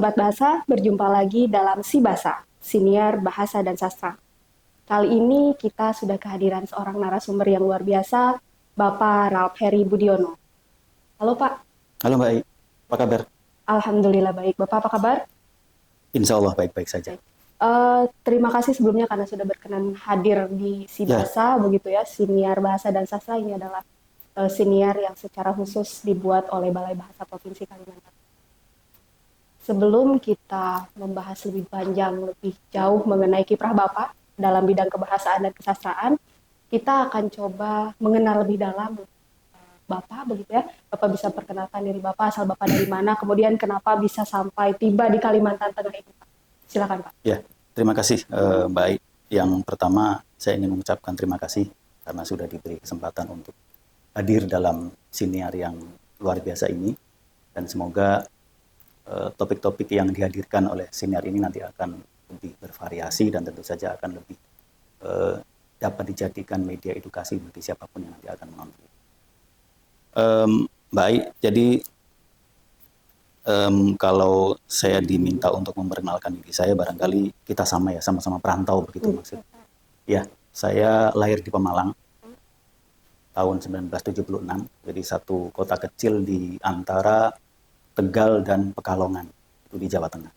Sobat Bahasa, berjumpa lagi dalam Si Bahasa, Siniar Bahasa dan Sastra. Kali ini kita sudah kehadiran seorang narasumber yang luar biasa, Bapak Ralph Heri Budiono. Halo Pak. Halo Mbak I, apa kabar? Alhamdulillah baik. Bapak apa kabar? Insya Allah baik-baik saja. Terima kasih sebelumnya karena sudah berkenan hadir di Si Ya. Bahasa, begitu ya, Siniar Bahasa dan Sastra. Ini adalah siniar yang secara khusus dibuat oleh Balai Bahasa Provinsi Kalimantan. Sebelum kita membahas lebih panjang, lebih jauh mengenai kiprah Bapak dalam bidang kebahasaan dan kesastraan, kita akan coba mengenal lebih dalam Bapak, begitu ya. Bapak bisa perkenalkan diri Bapak, asal Bapak dari mana, kemudian kenapa bisa sampai tiba di Kalimantan Tengah ini, Pak. Silakan, Pak. Ya, terima kasih Mbak I. Yang pertama saya ingin mengucapkan terima kasih karena sudah diberi kesempatan untuk hadir dalam siniar yang luar biasa ini, dan semoga topik-topik yang dihadirkan oleh siniar ini nanti akan lebih bervariasi dan tentu saja akan lebih dapat dijadikan media edukasi bagi siapapun yang nanti akan menonton. Baik, jadi kalau saya diminta untuk memperkenalkan diri saya, barangkali kita sama-sama perantau begitu maksudnya. Ya, saya lahir di Pemalang tahun 1976, jadi satu kota kecil di antara Tegal dan Pekalongan, itu di Jawa Tengah.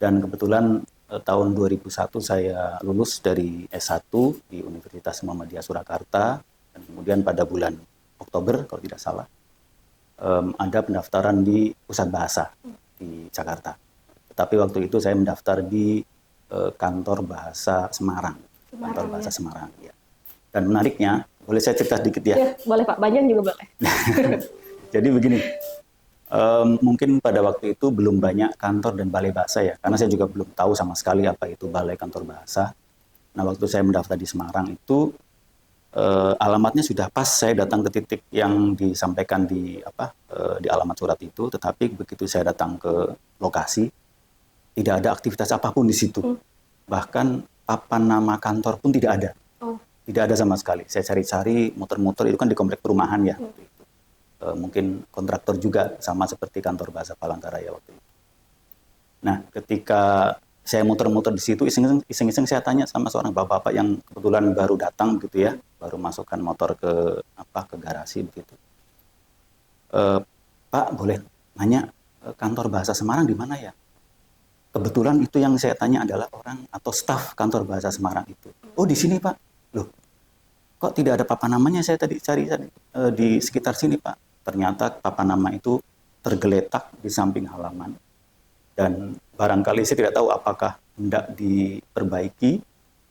Dan kebetulan tahun 2001 saya lulus dari S1 di Universitas Muhammadiyah Surakarta, dan kemudian pada bulan Oktober kalau tidak salah ada pendaftaran di Pusat Bahasa di Jakarta. Tetapi waktu itu saya mendaftar di Kantor Bahasa Semarang, Kantor Bahasa Semarang. Ya. Dan menariknya, boleh saya cerita sedikit ya? Ya, boleh Pak, banyak juga boleh. Jadi begini, mungkin pada waktu itu belum banyak kantor dan balai bahasa ya, karena saya juga belum tahu sama sekali apa itu balai kantor bahasa. Nah, waktu saya mendaftar di Semarang itu alamatnya sudah pas, saya datang ke titik yang disampaikan di alamat surat itu, tetapi begitu saya datang ke lokasi tidak ada aktivitas apapun di situ. Bahkan papan nama kantor pun tidak ada. Tidak ada sama sekali. Saya cari-cari, muter-muter, itu kan di komplek perumahan ya. Mungkin kontraktor juga sama seperti kantor bahasa Palangkaraya waktu itu. Nah, ketika saya muter-muter di situ, iseng-iseng saya tanya sama seorang bapak-bapak yang kebetulan baru datang gitu ya, baru masukkan motor ke garasi begitu. Pak, boleh nanya kantor bahasa Semarang di mana ya? Kebetulan itu yang saya tanya adalah orang atau staf kantor bahasa Semarang itu. Oh, di sini Pak. Loh, kok tidak ada papan namanya? Saya tadi cari di sekitar sini Pak. Ternyata papan nama itu tergeletak di samping halaman, dan barangkali saya tidak tahu apakah hendak diperbaiki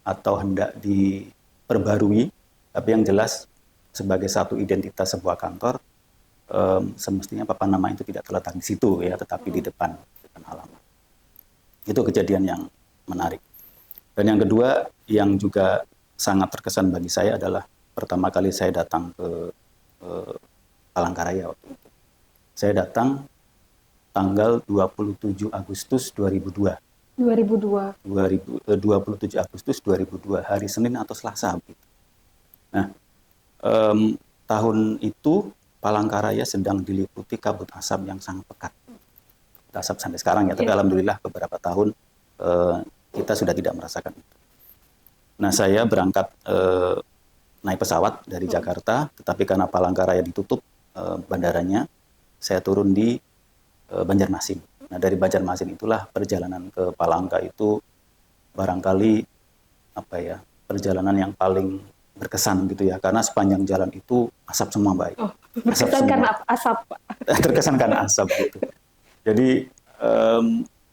atau hendak diperbarui, tapi yang jelas sebagai satu identitas sebuah kantor, semestinya papan nama itu tidak terletak di situ ya, tetapi di depan halaman. Itu kejadian yang menarik. Dan yang kedua yang juga sangat terkesan bagi saya adalah pertama kali saya datang ke Palangkaraya waktu itu. Saya datang tanggal 27 Agustus 2002. 27 Agustus 2002, hari Senin atau Selasa. Nah, tahun itu Palangkaraya sedang diliputi kabut asap yang sangat pekat. Asap sampai sekarang ya, tapi alhamdulillah beberapa tahun kita sudah tidak merasakan itu. Nah, saya berangkat naik pesawat dari Jakarta, tetapi karena Palangkaraya ditutup bandaranya, saya turun di Banjarmasin. Nah, dari Banjarmasin itulah perjalanan ke Palangka itu barangkali perjalanan yang paling berkesan gitu ya, karena sepanjang jalan itu asap semua Mbak. Berkesan karena asap, Pak. Terkesan karena asap gitu. Jadi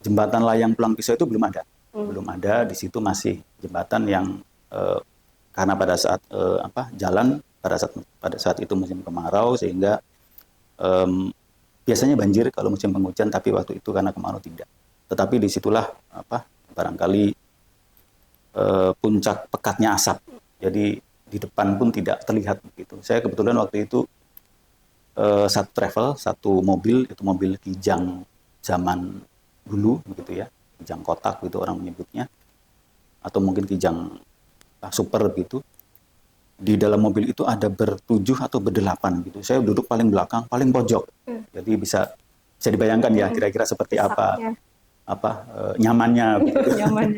jembatan layang Pulang Pisau itu belum ada. Belum ada, di situ masih jembatan yang karena pada saat jalan pada saat itu musim kemarau, sehingga biasanya banjir kalau musim penghujan, tapi waktu itu karena kemarau tidak. Tetapi disitulah barangkali puncak pekatnya asap. Jadi di depan pun tidak terlihat begitu. Saya kebetulan waktu itu satu mobil, itu mobil Kijang zaman dulu begitu ya, Kijang kotak gitu orang menyebutnya, atau mungkin Kijang super gitu. Di dalam mobil itu ada bertujuh atau berdelapan gitu. Saya duduk paling belakang, paling pojok. Jadi bisa bisa dibayangkan ya kira-kira seperti apa Desaknya. nyamannya begitu. Nyaman.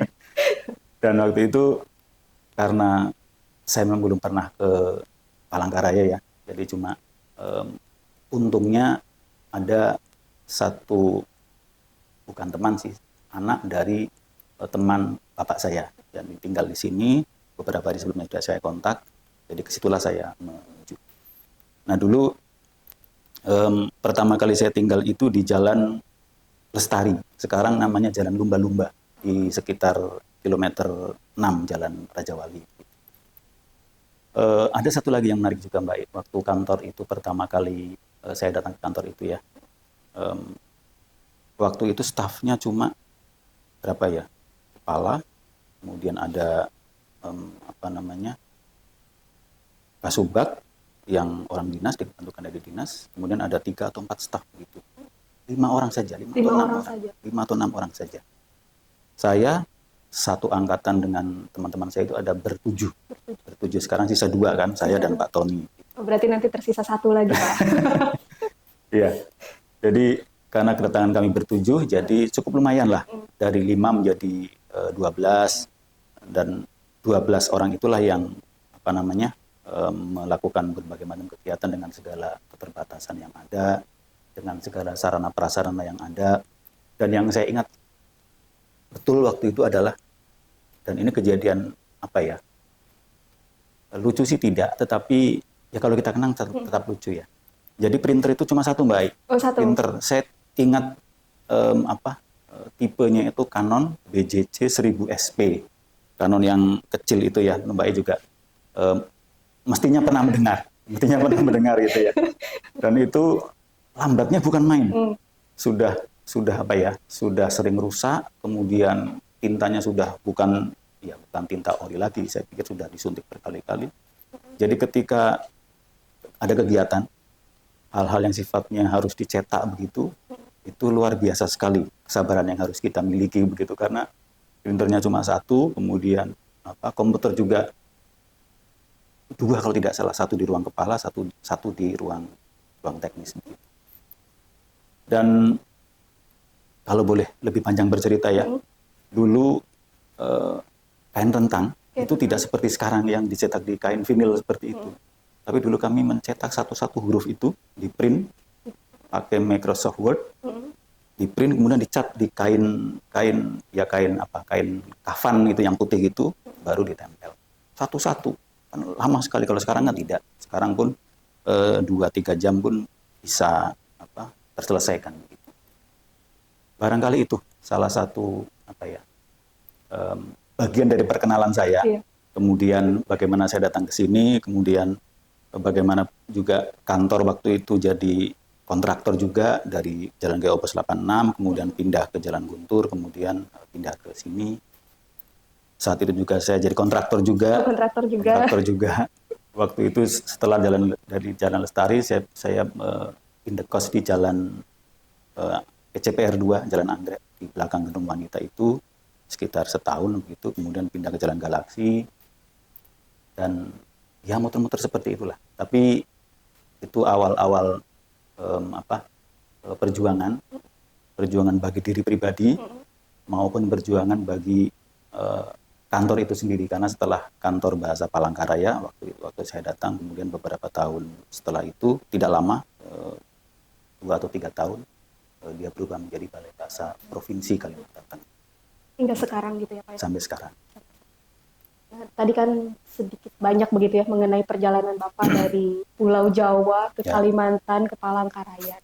Dan waktu itu karena saya memang belum pernah ke Palangkaraya ya, jadi cuma untungnya ada satu, bukan teman sih, anak dari teman bapak saya yang tinggal di sini. Beberapa hari sebelumnya sudah saya kontak, jadi kesitulah saya menuju. Nah dulu pertama kali saya tinggal itu di Jalan Lestari, sekarang namanya Jalan Lumba-Lumba, di sekitar kilometer 6 Jalan Raja Wali. Ada satu lagi yang menarik juga Mbak, waktu kantor itu pertama kali saya datang ke kantor itu ya, waktu itu stafnya cuma berapa ya, kepala, kemudian ada kasubag yang orang dinas, ditentukan dari dinas, kemudian ada 3 atau 4 staf begitu. 5 orang saja, 5 atau 6 orang, 5 atau 6 orang saja. Saya satu angkatan dengan teman-teman saya itu ada bertujuh. Sekarang sisa 2 kan, saya dan Pak Tony. Oh, berarti nanti tersisa 1 lagi Pak. Iya, jadi karena kedatangan kami bertujuh, jadi cukup lumayan lah. Dari 5 menjadi 12, dan 12 orang itulah yang melakukan berbagai macam kegiatan dengan segala keterbatasan yang ada, dengan segala sarana prasarana yang ada. Dan yang saya ingat betul waktu itu adalah, dan ini kejadian lucu sih tidak, tetapi ya kalau kita kenang tetap lucu ya. Jadi printer itu cuma 1 Mbak. Oh, 1. Printer, saya ingat tipenya itu Canon BJC 1000 SP. Canon yang kecil itu ya, Mbak juga mestinya pernah mendengar gitu ya. Dan itu lambatnya bukan main. Sudah sering rusak, kemudian tintanya sudah bukan tinta ori lagi, saya pikir sudah disuntik berkali-kali. Jadi ketika ada kegiatan, hal-hal yang sifatnya harus dicetak begitu, itu luar biasa sekali kesabaran yang harus kita miliki begitu, karena printernya cuma 1, kemudian komputer juga 2 kalau tidak salah, 1 di ruang kepala, satu di ruang teknis. Dan kalau boleh lebih panjang bercerita ya, dulu kain rentang itu tidak seperti sekarang yang dicetak di kain vinil seperti itu. Tapi dulu kami mencetak satu-satu huruf itu, di print pakai Microsoft Word, di print kemudian dicat di kain kafan itu yang putih itu, baru ditempel. Satu-satu. Kan lama sekali, kalau sekarang kan tidak. Sekarang pun 2-3 jam pun bisa terselesaikan. Barangkali itu salah satu bagian dari perkenalan saya. Iya. Kemudian bagaimana saya datang ke sini, kemudian bagaimana juga kantor waktu itu jadi kontraktor juga dari Jalan Gaya Opus 86, kemudian pindah ke Jalan Guntur, kemudian pindah ke sini. Saat itu juga saya jadi kontraktor juga. Kontraktor juga. Waktu itu setelah dari Jalan Lestari, saya indekos di Jalan ECPR 2, Jalan Anggrek, di belakang Gedung Wanita itu sekitar setahun begitu, kemudian pindah ke Jalan Galaksi, dan ya muter-muter seperti itulah. Tapi itu awal-awal perjuangan bagi diri pribadi maupun perjuangan bagi kantor itu sendiri, karena setelah kantor Bahasa Palangkaraya waktu saya datang, kemudian beberapa tahun setelah itu, tidak lama, 2 atau 3 tahun, dia berubah menjadi Balai Bahasa Provinsi Kalimantan. Hingga sekarang gitu ya Pak? Sampai sekarang. Nah, tadi kan sedikit banyak begitu ya mengenai perjalanan Bapak dari Pulau Jawa ke Kalimantan, ke Palangkaraya.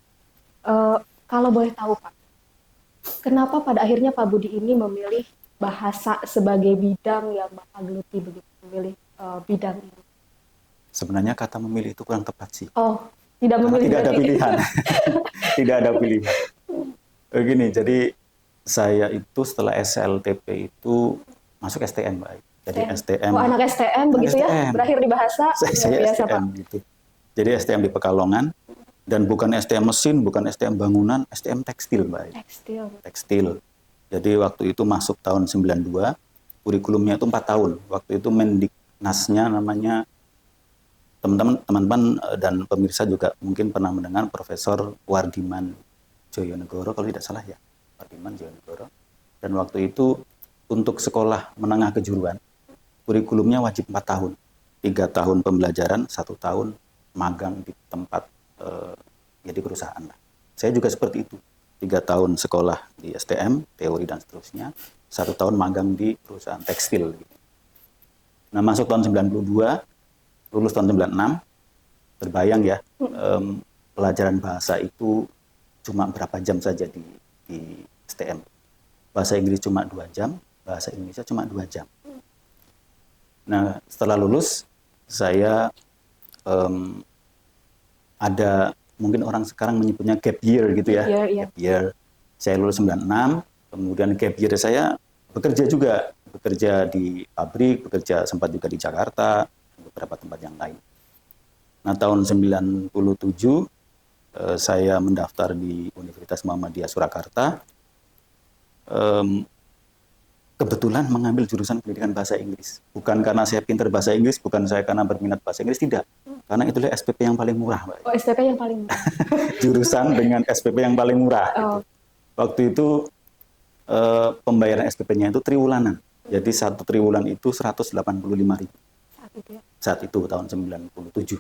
Kalau boleh tahu Pak, kenapa pada akhirnya Pak Budi ini memilih bahasa sebagai bidang yang Bapak geluti begitu, memilih bidang ini? Sebenarnya kata memilih itu kurang tepat sih. Oh, tidak memilih. Tidak ada pilihan. Tidak ada pilihan. Begini, jadi saya itu setelah SLTP itu masuk STM, Mbak. Jadi STM. Oh, anak STM begitu STM. Ya? Berakhir di bahasa? Saya biasa, STM Pak. Gitu. Jadi STM di Pekalongan, dan bukan STM mesin, bukan STM bangunan, STM tekstil, Mbak. Tekstil. Jadi waktu itu masuk tahun 92, kurikulumnya itu 4 tahun. Waktu itu Mendiknasnya namanya, teman-teman dan pemirsa juga mungkin pernah mendengar, Profesor Wardiman Joyonegoro kalau tidak salah ya, Pardiman Joyonegoro. Dan waktu itu untuk sekolah menengah kejuruan, kurikulumnya wajib 4 tahun. 3 tahun pembelajaran, 1 tahun magang di tempat di perusahaan lah. Saya juga seperti itu. 3 tahun sekolah di STM, teori dan seterusnya, 1 tahun magang di perusahaan tekstil. Nah, masuk tahun 92, lulus tahun 96, terbayang ya, pelajaran bahasa itu cuma berapa jam saja di STM. Bahasa Inggris cuma 2 jam, bahasa Indonesia cuma 2 jam. Nah, setelah lulus, saya ada, mungkin orang sekarang menyebutnya gap year gitu ya. Gap year. Saya lulus 96, kemudian gap year saya bekerja juga. Bekerja di pabrik, bekerja sempat juga di Jakarta, beberapa tempat yang lain. Nah, tahun 97, saya mendaftar di Universitas Muhammadiyah Surakarta. Kebetulan mengambil jurusan pendidikan bahasa Inggris. Bukan karena saya pintar bahasa Inggris, bukan saya karena berminat bahasa Inggris, tidak. Karena itulah SPP yang paling murah, Mbak. Oh, SPP yang paling murah. Jurusan dengan SPP yang paling murah. Oh. Gitu. Waktu itu pembayaran SPP-nya itu triwulanan. Jadi 1 triwulan itu 185.000. Saat itu ya? Saat itu tahun 97.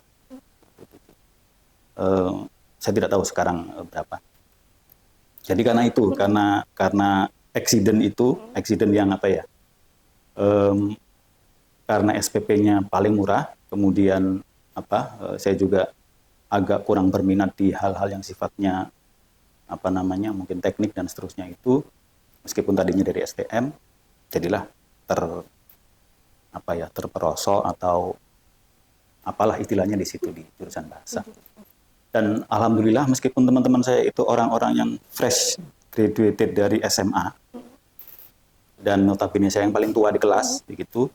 Saya tidak tahu sekarang berapa. Jadi karena itu, karena accident yang apa ya, karena SPP-nya paling murah, kemudian saya juga agak kurang berminat di hal-hal yang sifatnya mungkin teknik dan seterusnya itu, meskipun tadinya dari STM, jadilah terperosok atau apalah istilahnya di situ di jurusan bahasa. Dan alhamdulillah meskipun teman-teman saya itu orang-orang yang fresh graduated dari SMA dan notabene saya yang paling tua di kelas begitu,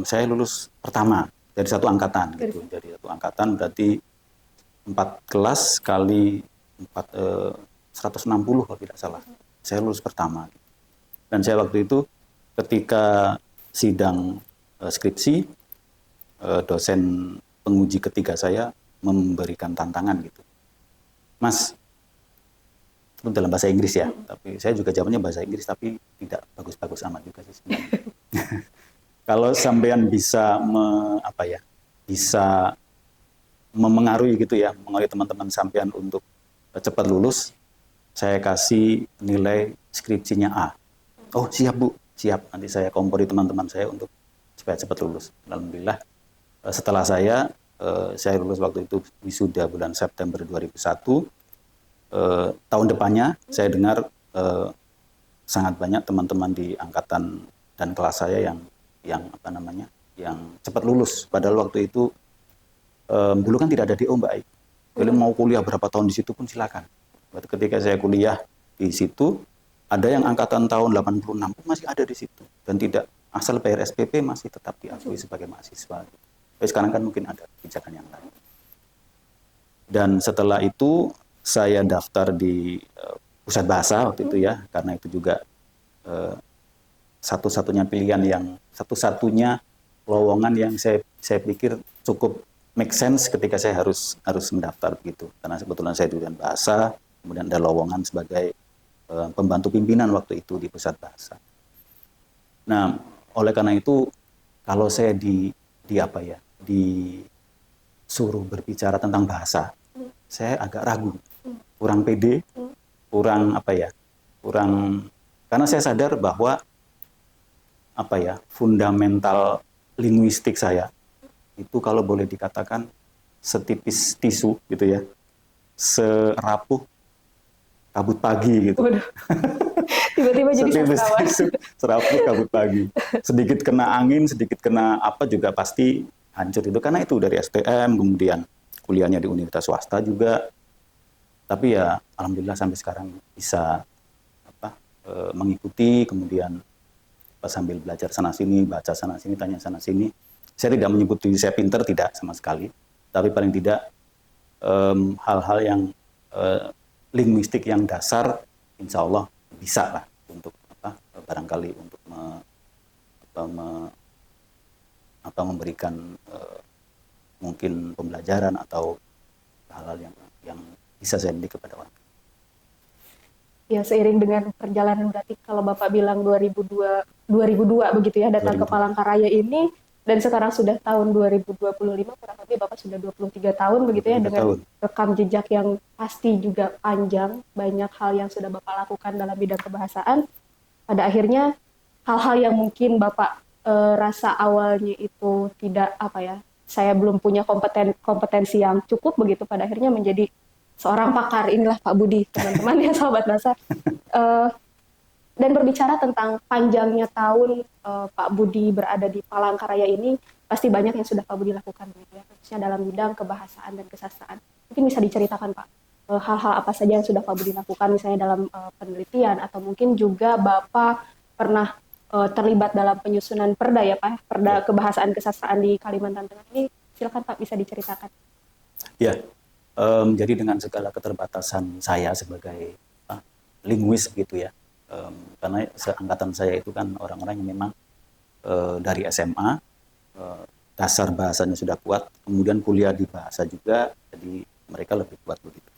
saya lulus pertama dari satu angkatan gitu. Dari satu angkatan berarti 4 kelas kali 160 kalau tidak salah. Saya lulus pertama. Dan saya waktu itu ketika sidang skripsi, dosen penguji ketiga saya memberikan tantangan gitu. Mas, itu dalam bahasa Inggris ya, tapi saya juga jawabnya bahasa Inggris, tapi tidak bagus-bagus amat juga sih sebenarnya. Kalau sampean bisa bisa memengaruhi gitu ya, mengaruhi teman-teman sampean untuk cepat lulus, saya kasih nilai skripsinya A. Oh siap Bu, siap. Nanti saya kompori teman-teman saya untuk supaya cepat lulus. Alhamdulillah setelah saya lulus waktu itu wisuda bulan September 2001. Tahun depannya saya dengar sangat banyak teman-teman di angkatan dan kelas saya yang cepat lulus. Padahal waktu itu dulu kan tidak ada DO Mbak Ai. Jadi mau kuliah berapa tahun di situ pun silakan. Ketika saya kuliah di situ, ada yang angkatan tahun 86 pun masih ada di situ. Dan tidak asal bayar SPP masih tetap diakui sebagai mahasiswa. Tapi sekarang kan mungkin ada kebijakan yang lain. Dan setelah itu saya daftar di pusat bahasa waktu itu ya, karena itu juga satu-satunya pilihan satu-satunya lowongan yang saya pikir cukup make sense ketika saya harus mendaftar begitu. Karena kebetulan saya jurusan bahasa, kemudian ada lowongan sebagai pembantu pimpinan waktu itu di pusat bahasa. Nah, oleh karena itu kalau saya disuruh berbicara tentang bahasa, saya agak ragu, kurang pede, karena saya sadar bahwa fundamental linguistik saya itu kalau boleh dikatakan setipis tisu gitu ya, serapuh kabut pagi gitu. Tiba-tiba jadi sastrawan. Serapuh kabut pagi. Sedikit kena angin, sedikit kena apa juga pasti hancur itu. Karena itu dari STM, kemudian kuliahnya di universitas swasta juga. Tapi ya alhamdulillah sampai sekarang bisa mengikuti, kemudian sambil belajar sana sini, baca sana sini, tanya sana sini. Saya tidak menyebut diri saya pinter, tidak sama sekali. Tapi paling tidak hal-hal yang linguistik yang dasar, insya Allah bisa lah untuk barangkali untuk memberikan mungkin pembelajaran atau hal-hal yang bisa saya beri kepada orang. Ya, seiring dengan perjalanan berarti kalau Bapak bilang 2002 begitu ya datang ke 2002. Palangkaraya ini dan sekarang sudah tahun 2025 kurang lebih Bapak sudah 23 tahun begitu ya 23 dengan tahun. rekam jejak yang pasti juga panjang, banyak hal yang sudah Bapak lakukan dalam bidang kebahasaan. Pada akhirnya hal-hal yang mungkin Bapak rasa awalnya itu tidak apa ya, saya belum punya kompetensi yang cukup begitu pada akhirnya menjadi seorang pakar. Inilah Pak Budi, teman-teman ya sahabat Nasa. Eh, dan berbicara tentang panjangnya tahun Pak Budi berada di Palangkaraya ini, pasti banyak yang sudah Pak Budi lakukan, gitu ya, khususnya dalam bidang kebahasaan dan kesastraan. Mungkin bisa diceritakan Pak, hal-hal apa saja yang sudah Pak Budi lakukan, misalnya dalam penelitian, atau mungkin juga Bapak pernah terlibat dalam penyusunan perda ya Pak, perda Ya. kebahasaan kesastraan di Kalimantan Tengah ini, silakan Pak bisa diceritakan. Ya, jadi dengan segala keterbatasan saya sebagai linguis gitu ya, karena seangkatan saya itu kan orang-orang yang memang dari SMA, dasar bahasanya sudah kuat, kemudian kuliah di bahasa juga, jadi mereka lebih kuat begitu.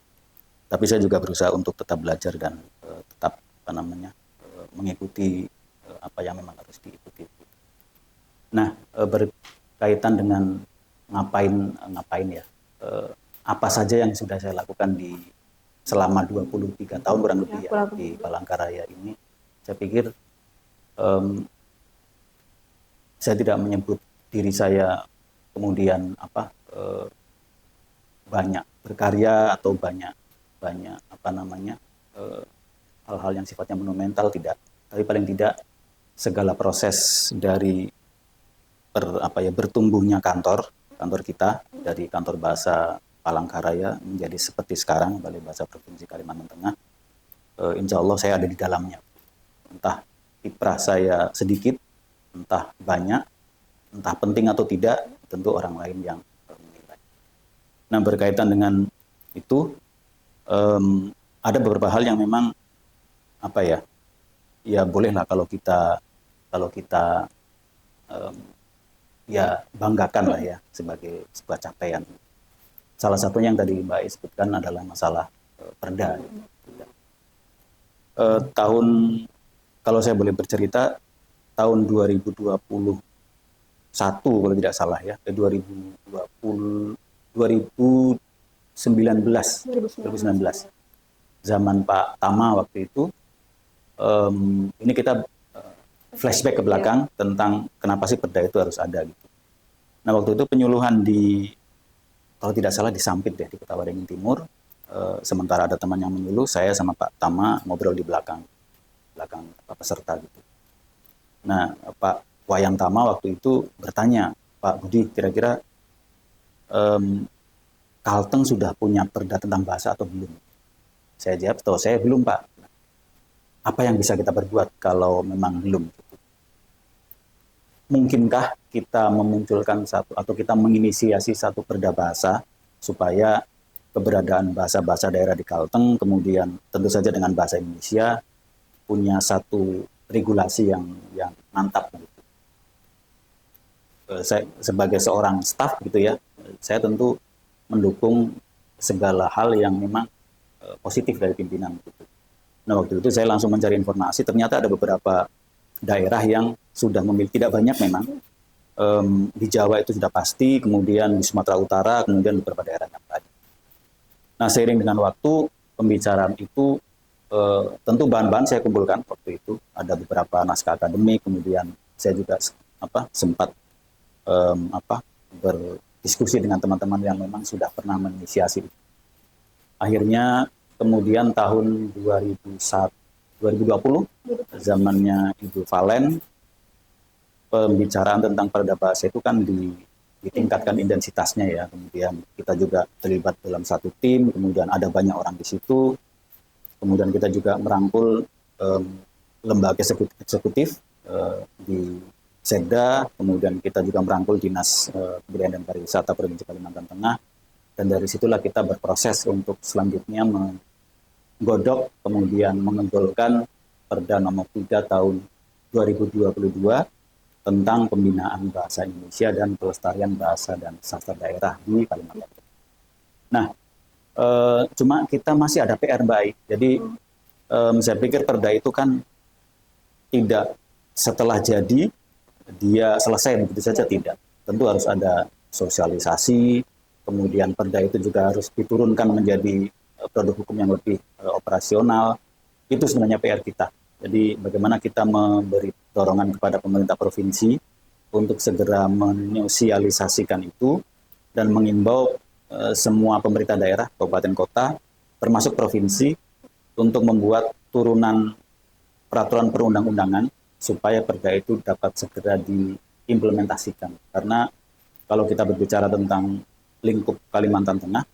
Tapi saya juga berusaha untuk tetap belajar dan tetap mengikuti apa yang memang harus diikuti. Nah, berkaitan dengan ngapain ya, apa saja yang sudah saya lakukan di selama 23 tahun kurang lebih ya di Palangkaraya ini, saya pikir saya tidak menyebut diri saya kemudian banyak berkarya atau banyak hal-hal yang sifatnya monumental, tidak. Tapi paling tidak segala proses dari bertumbuhnya kantor kita dari kantor bahasa Palangkaraya menjadi seperti sekarang Balai Bahasa Provinsi Kalimantan Tengah, insya Allah saya ada di dalamnya. Entah kiprah saya sedikit, entah banyak, entah penting atau tidak, tentu orang lain yang menilai. Nah, berkaitan dengan itu, ada beberapa hal yang memang ya bolehlah kalau kita ya banggakan lah ya sebagai sebuah capaian. Salah satunya yang tadi Mbak sebutkan adalah masalah perda. Tahun, kalau saya boleh bercerita, tahun 2021 kalau tidak salah ya, 2019 zaman Pak Tama waktu itu, ini kita flashback ke belakang tentang kenapa sih perda itu harus ada gitu. Nah, waktu itu penyuluhan kalau tidak salah di Sampit ya, di Kota Waringin Timur. Sementara ada teman yang menyuluh, saya sama Pak Tama ngobrol di belakang peserta gitu. Nah, Pak Wayang Tama waktu itu bertanya, Pak Budi, kira-kira Kalteng sudah punya perda tentang bahasa atau belum? Saya jawab, saya belum Pak. Apa yang bisa kita berbuat kalau memang belum? Mungkinkah kita memunculkan atau kita menginisiasi satu perda bahasa supaya keberadaan bahasa-bahasa daerah di Kalteng, kemudian tentu saja dengan bahasa Indonesia, punya satu regulasi yang mantap. Gitu. Saya sebagai seorang staf gitu ya, saya tentu mendukung segala hal yang memang positif dari pimpinan. Gitu. Nah, waktu itu saya langsung mencari informasi, ternyata ada beberapa daerah yang sudah memiliki, tidak banyak memang, di Jawa itu sudah pasti, kemudian di Sumatera Utara, kemudian beberapa daerah yang lain. Nah, seiring dengan waktu, pembicaraan itu tentu bahan-bahan saya kumpulkan waktu itu. Ada beberapa naskah akademik, kemudian saya juga sempat berdiskusi dengan teman-teman yang memang sudah pernah menginisiasi. Akhirnya kemudian tahun 2020, zamannya Ibu Valen, pembicaraan tentang perda bahasa itu kan ditingkatkan intensitasnya ya. Kemudian kita juga terlibat dalam satu tim, kemudian ada banyak orang di situ. Kemudian kita juga merangkul lembaga eksekutif di Sekda, kemudian kita juga merangkul Dinas Kebudayaan dan Pariwisata Provinsi Kalimantan Tengah. Dan dari situlah kita berproses untuk selanjutnya menggodok, kemudian mengembolkan Perda Nomor 3 Tahun 2022 tentang pembinaan bahasa Indonesia dan pelestarian bahasa dan sastra daerah di Kalimantan. Nah, cuma kita masih ada PR, Mbak. Jadi Saya pikir perda itu kan tidak setelah jadi dia selesai begitu saja, tidak. Tentu harus ada sosialisasi, kemudian perda itu juga harus diturunkan menjadi produk hukum yang lebih operasional. Itu sebenarnya PR kita. Jadi bagaimana kita memberi dorongan kepada pemerintah provinsi untuk segera menyosialisasikan itu dan mengimbau semua pemerintah daerah, kabupaten kota, termasuk provinsi, untuk membuat turunan peraturan perundang-undangan supaya perda itu dapat segera diimplementasikan. Karena kalau kita berbicara tentang lingkup Kalimantan Tengah,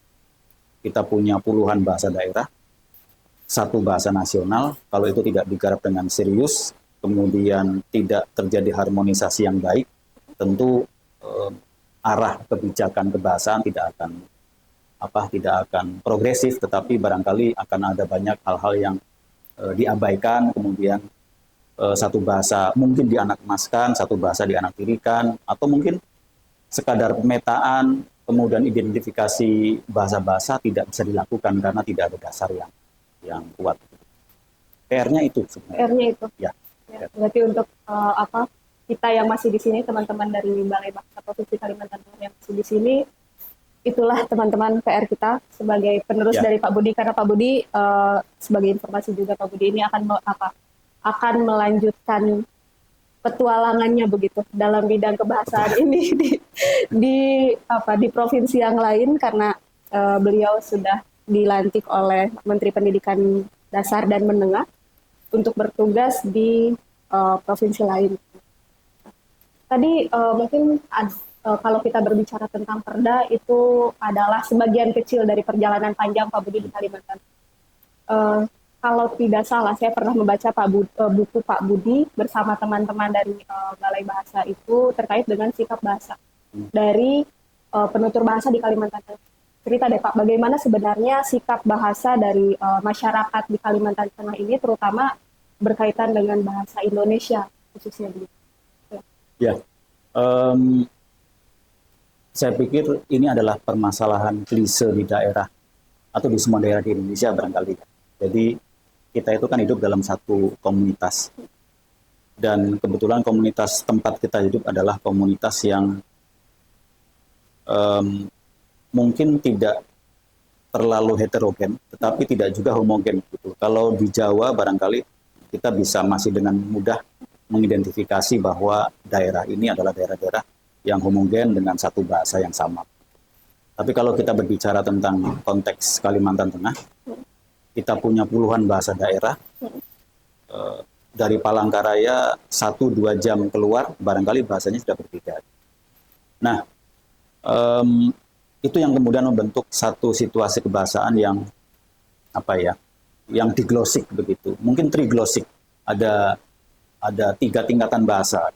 kita punya puluhan bahasa daerah, satu bahasa nasional. Kalau itu tidak digarap dengan serius, kemudian tidak terjadi harmonisasi yang baik, tentu arah kebijakan kebahasaan tidak akan progresif, tetapi barangkali akan ada banyak hal-hal yang diabaikan, kemudian satu bahasa mungkin dianakmaskan, satu bahasa dianaktirikan, atau mungkin sekadar pemetaan, kemudian identifikasi bahasa-bahasa tidak bisa dilakukan karena tidak ada dasar yang kuat. PR-nya itu sebenarnya. PR-nya itu. Ya. Berarti untuk kita yang masih di sini, teman-teman dari Balai Bahasa Provinsi Kalimantan Tengah yang masih di sini, itulah teman-teman PR kita sebagai penerus dari Pak Budi, karena Pak Budi sebagai informasi juga, Pak Budi ini akan melanjutkan petualangannya begitu dalam bidang kebahasaan ini di provinsi yang lain, karena beliau sudah dilantik oleh Menteri Pendidikan Dasar dan Menengah untuk bertugas di provinsi lain. Tadi mungkin kalau kita berbicara tentang perda, itu adalah sebagian kecil dari perjalanan panjang Pak Budi di Kalimantan. Kalau tidak salah, saya pernah membaca buku Pak Budi bersama teman-teman dari Balai Bahasa itu terkait dengan sikap bahasa dari penutur bahasa di Kalimantan Tengah. Cerita deh Pak, bagaimana sebenarnya sikap bahasa dari masyarakat di Kalimantan Tengah ini, terutama berkaitan dengan bahasa Indonesia khususnya begitu. Ya, saya pikir ini adalah permasalahan klise di daerah atau di semua daerah di Indonesia barangkali. Jadi kita itu kan hidup dalam satu komunitas, dan kebetulan komunitas tempat kita hidup adalah komunitas yang mungkin tidak terlalu heterogen, tetapi tidak juga homogen. Gitu. Kalau di Jawa barangkali kita bisa masih dengan mudah mengidentifikasi bahwa daerah ini adalah daerah-daerah yang homogen dengan satu bahasa yang sama. Tapi kalau kita berbicara tentang konteks Kalimantan Tengah, kita punya puluhan bahasa daerah. Dari Palangkaraya 1-2 jam keluar, barangkali bahasanya sudah berbeda. Nah, itu yang kemudian membentuk satu situasi kebahasaan yang yang diglosik begitu. Mungkin triglosik. Ada 3 tingkatan bahasa.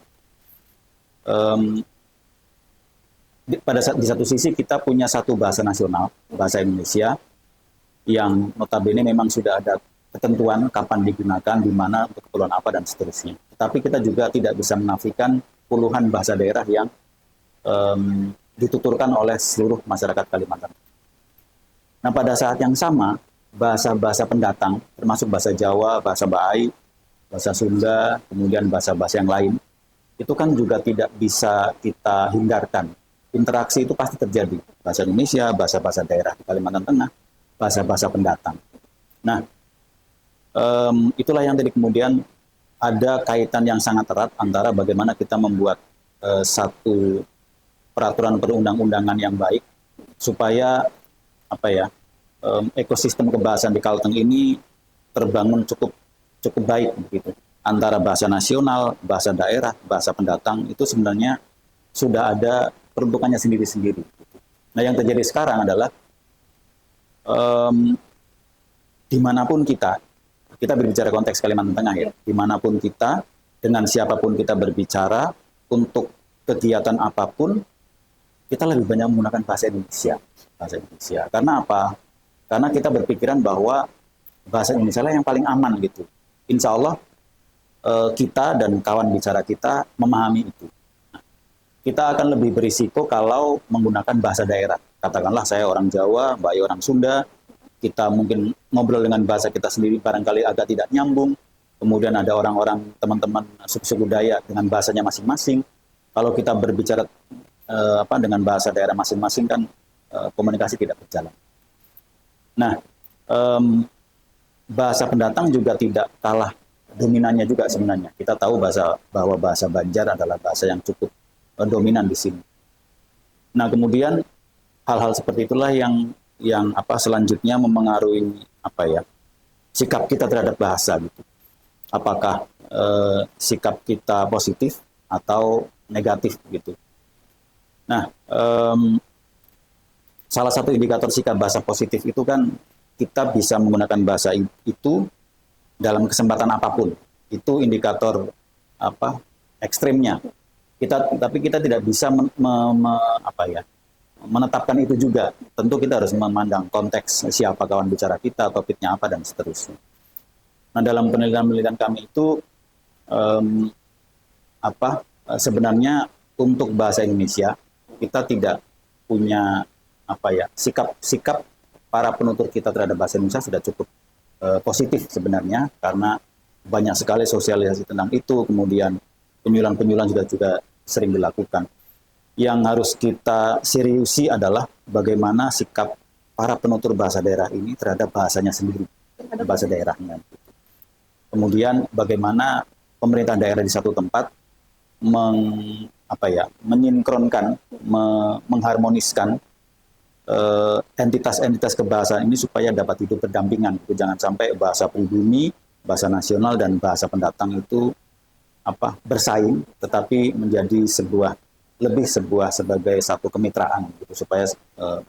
Di satu sisi kita punya satu bahasa nasional, bahasa Indonesia, yang notabene memang sudah ada ketentuan kapan digunakan, di mana, untuk keperluan apa, dan seterusnya. Tapi kita juga tidak bisa menafikan puluhan bahasa daerah yang dituturkan oleh seluruh masyarakat Kalimantan. Nah, pada saat yang sama, bahasa-bahasa pendatang, termasuk bahasa Jawa, bahasa Baai, bahasa Sunda, kemudian bahasa-bahasa yang lain, itu kan juga tidak bisa kita hindarkan. Interaksi itu pasti terjadi. Bahasa Indonesia, bahasa-bahasa daerah di Kalimantan Tengah, bahasa-bahasa pendatang. Nah, itulah yang tadi kemudian ada kaitan yang sangat erat antara bagaimana kita membuat satu peraturan perundang-undangan yang baik, supaya ekosistem kebahasaan di Kalteng ini terbangun cukup baik begitu. Antara bahasa nasional, bahasa daerah, bahasa pendatang itu sebenarnya sudah ada peruntukannya sendiri-sendiri. Nah, yang terjadi sekarang adalah dimanapun kita berbicara konteks Kalimantan Tengah ya, dimanapun kita, dengan siapapun kita berbicara, untuk kegiatan apapun, kita lebih banyak menggunakan bahasa Indonesia. Karena apa? Karena kita berpikiran bahwa bahasa Indonesia lah yang paling aman gitu. Insya Allah kita dan kawan bicara kita memahami itu. Kita akan lebih berisiko kalau menggunakan bahasa daerah. Katakanlah saya orang Jawa, Mbak Ayu orang Sunda, kita mungkin ngobrol dengan bahasa kita sendiri barangkali agak tidak nyambung. Kemudian ada orang-orang, teman-teman suku-suku Dayak dengan bahasanya masing-masing. Kalau kita berbicara dengan bahasa daerah masing-masing kan komunikasi tidak berjalan. Nah, bahasa pendatang juga tidak kalah dominannya juga sebenarnya. Kita tahu bahwa bahasa Banjar adalah bahasa yang cukup dominan di sini. Nah, kemudian hal-hal seperti itulah yang selanjutnya memengaruhi sikap kita terhadap bahasa gitu. Apakah sikap kita positif atau negatif gitu. Nah, salah satu indikator sikap bahasa positif itu kan kita bisa menggunakan bahasa itu dalam kesempatan apapun. Itu indikator ekstrimnya. Tapi kita tidak bisa menetapkan itu juga. Tentu kita harus memandang konteks siapa kawan bicara kita, topiknya apa dan seterusnya. Nah, dalam penelitian kami itu sebenarnya untuk bahasa Indonesia kita tidak punya sikap para penutur kita terhadap bahasa Indonesia sudah cukup positif sebenarnya, karena banyak sekali sosialisasi tentang itu, kemudian penyuluhan juga sering dilakukan. Yang harus kita seriusi adalah bagaimana sikap para penutur bahasa daerah ini terhadap bahasanya sendiri, bahasa daerahnya. Kemudian bagaimana pemerintah daerah di satu tempat menyinkronkan, mengharmoniskan entitas-entitas kebahasaan ini supaya dapat hidup berdampingan. Jangan sampai bahasa pribumi, bahasa nasional dan bahasa pendatang itu bersaing, tetapi menjadi sebagai satu kemitraan gitu, supaya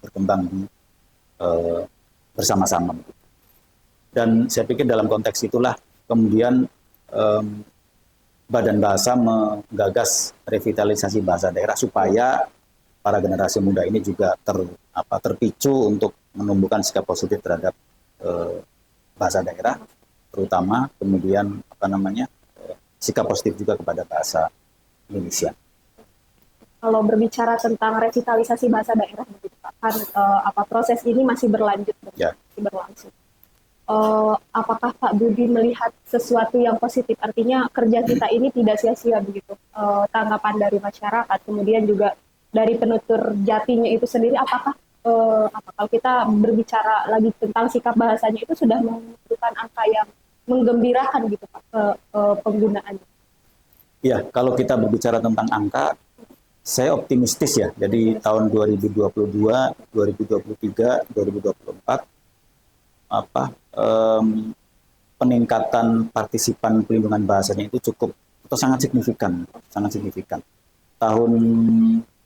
berkembang bersama-sama. Dan saya pikir dalam konteks itulah kemudian Badan Bahasa menggagas revitalisasi bahasa daerah supaya para generasi muda ini juga terpicu untuk menumbuhkan sikap positif terhadap bahasa daerah, terutama kemudian sikap positif juga kepada bahasa Indonesia. Kalau berbicara tentang revitalisasi bahasa daerah, kan proses ini masih berlanjut, masih berlangsung. Apakah Pak Budi melihat sesuatu yang positif, artinya kerja kita ini tidak sia-sia begitu? Tanggapan dari masyarakat, kemudian juga dari penutur jatinya itu sendiri, apakah kalau kita berbicara lagi tentang sikap bahasanya itu sudah menunjukkan angka yang menggembirakan gitu Pak penggunaannya? Ya, kalau kita berbicara tentang angka, saya optimistis ya. Jadi tahun 2022, 2023, 2024 peningkatan partisipan pelindungan bahasanya itu sangat signifikan. Tahun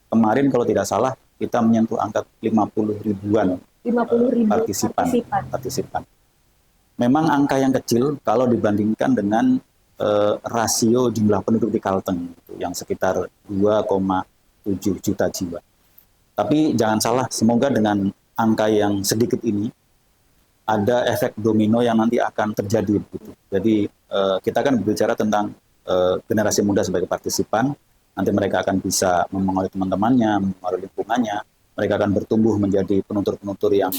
kemarin kalau tidak salah kita menyentuh angka 50 ribuan partisipan. Memang angka yang kecil kalau dibandingkan dengan rasio jumlah penduduk di Kalteng yang sekitar 2,7 juta jiwa. Tapi jangan salah, semoga dengan angka yang sedikit ini ada efek domino yang nanti akan terjadi. Jadi kita kan berbicara tentang generasi muda sebagai partisipan, nanti mereka akan bisa memengaruhi teman-temannya, memengaruhi lingkungannya, mereka akan bertumbuh menjadi penutur-penutur yang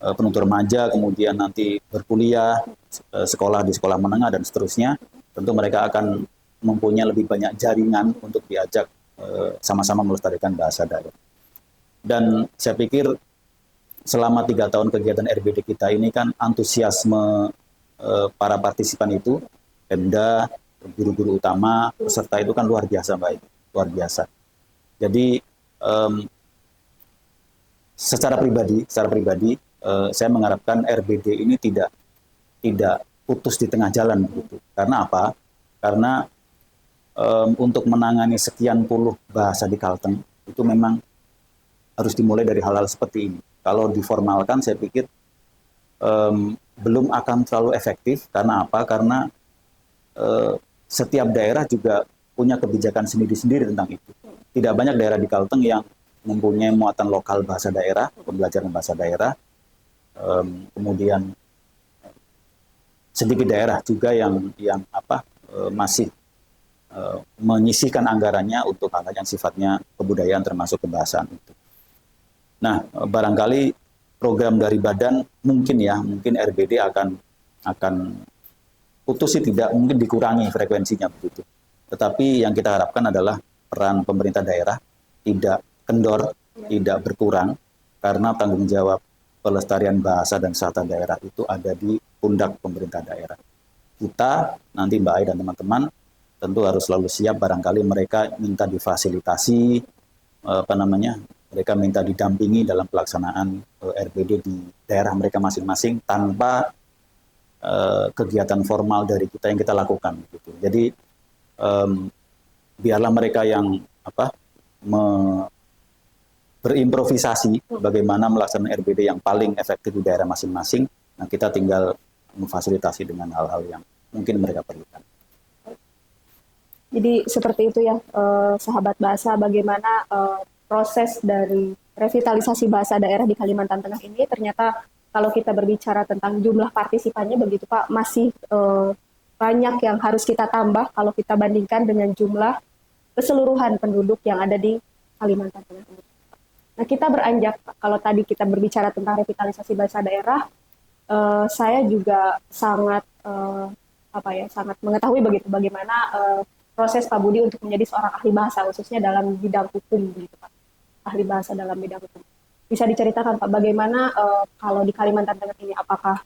penutur remaja, kemudian nanti berkuliah, sekolah di sekolah menengah dan seterusnya. Tentu mereka akan mempunyai lebih banyak jaringan untuk diajak sama-sama melestarikan bahasa daerah. Dan saya pikir selama 3 tahun kegiatan RBD kita ini kan antusiasme para partisipan itu, Pemda, guru-guru utama, peserta itu kan luar biasa baik, luar biasa. Jadi secara pribadi saya mengharapkan RBD ini tidak putus di tengah jalan begitu. Karena apa? Karena untuk menangani sekian puluh bahasa di Kalteng itu memang harus dimulai dari hal-hal seperti ini. Kalau diformalkan saya pikir belum akan terlalu efektif. Karena apa? Karena setiap daerah juga punya kebijakan sendiri-sendiri tentang itu. Tidak banyak daerah di Kalteng yang mempunyai muatan lokal bahasa daerah, pembelajaran bahasa daerah. Kemudian sedikit daerah juga yang masih menyisihkan anggarannya untuk hal-hal yang sifatnya kebudayaan termasuk kebahasaan itu. Nah, barangkali program dari badan mungkin RBD akan putus sih tidak, mungkin dikurangi frekuensinya begitu. Tetapi yang kita harapkan adalah peran pemerintah daerah tidak kendor, tidak berkurang, karena tanggung jawab pelestarian bahasa dan sastra daerah itu ada di pundak pemerintah daerah. Kita nanti Mbak Ai dan teman-teman tentu harus selalu siap, barangkali mereka minta difasilitasi, mereka minta didampingi dalam pelaksanaan RBD di daerah mereka masing-masing tanpa kegiatan formal dari kita yang kita lakukan. Gitu. Jadi biarlah mereka yang berimprovisasi bagaimana melaksanakan RBD yang paling efektif di daerah masing-masing. Nah, kita tinggal memfasilitasi dengan hal-hal yang mungkin mereka perlukan. Jadi seperti itu ya, sahabat bahasa, bagaimana proses dari revitalisasi bahasa daerah di Kalimantan Tengah ini. Ternyata kalau kita berbicara tentang jumlah partisipannya begitu Pak, masih banyak yang harus kita tambah kalau kita bandingkan dengan jumlah keseluruhan penduduk yang ada di Kalimantan Tengah ini. Nah, kita beranjak, kalau tadi kita berbicara tentang revitalisasi bahasa daerah, saya juga sangat sangat mengetahui begitu bagaimana proses Pak Budi untuk menjadi seorang ahli bahasa, khususnya dalam bidang hukum begitu Pak. Ahli bahasa dalam bidang hukum. Bisa diceritakan Pak bagaimana kalau di Kalimantan Tengah ini apakah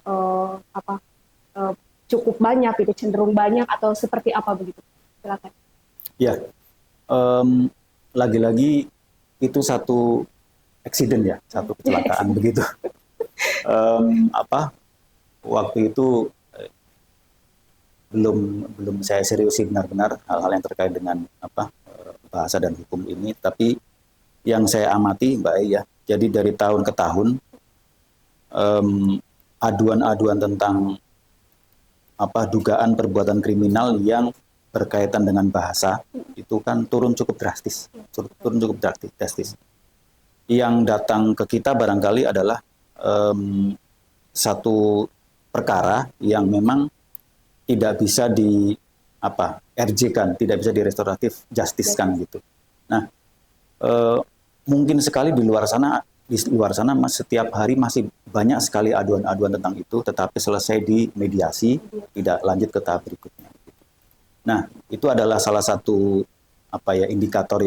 cukup banyak, itu cenderung banyak atau seperti apa begitu? Silakan. Ya, lagi-lagi itu satu accident ya, satu kecelakaan begitu. Waktu itu belum saya seriusi benar-benar hal-hal yang terkait dengan bahasa dan hukum ini, tapi yang saya amati Mbak Ai ya, jadi dari tahun ke tahun aduan-aduan tentang dugaan perbuatan kriminal yang berkaitan dengan bahasa itu kan turun cukup drastis. Yang datang ke kita barangkali adalah satu perkara yang memang tidak bisa di RJ-kan, tidak bisa di restoratif justice-kan gitu. Nah, mungkin sekali di luar sana setiap hari masih banyak sekali aduan-aduan tentang itu, tetapi selesai di mediasi, tidak lanjut ke tahap berikutnya. Nah, itu adalah salah satu indikator